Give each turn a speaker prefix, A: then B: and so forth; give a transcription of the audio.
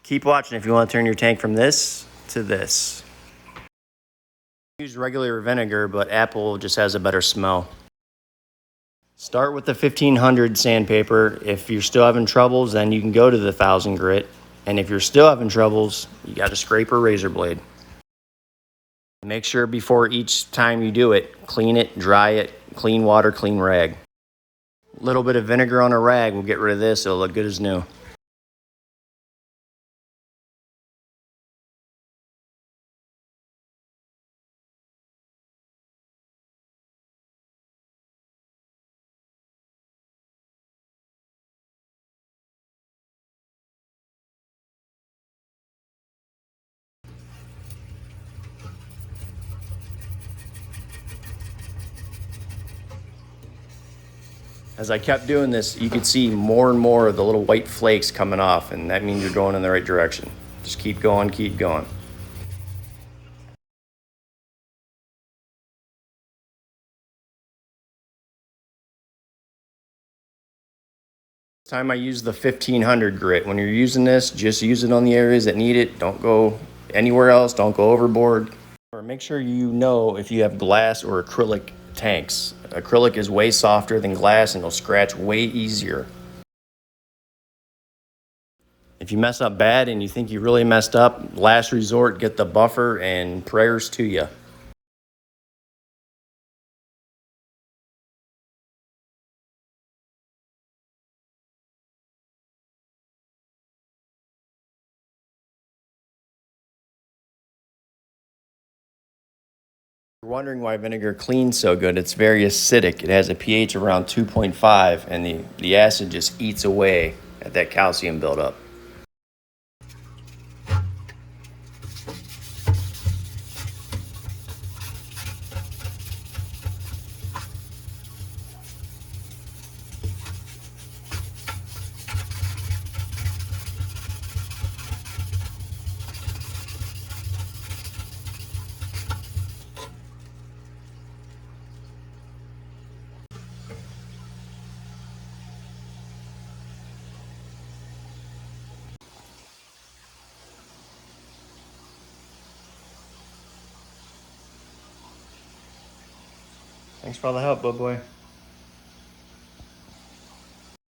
A: Keep watching if you want to turn your tank from this to this. Use regular vinegar, but apple just has a better smell. Start with the 1500 sandpaper. If you're still having troubles, then you can go to the 1000 grit. And if you're still having troubles, you got to scrape a razor blade. Make sure before each time you do it, clean it, dry it, clean water, clean rag. A little bit of vinegar on a rag will get rid of this. It'll look good as new. As I kept doing this, you could see more and more of the little white flakes coming off, and that means you're going in the right direction. Just keep going, keep going. This time I use the 1500 grit. When you're using this, just use it on the areas that need it. Don't go anywhere else, don't go overboard. Or make sure you know if you have glass or acrylic tanks. Acrylic is way softer than glass and it'll scratch way easier. If you mess up bad and you think you really messed up, last resort, get the buffer and prayers to you. You're wondering why vinegar cleans so good. It's very acidic. It has a pH around 2.5 and the acid just eats away at that calcium buildup. Thanks for all the help, boy.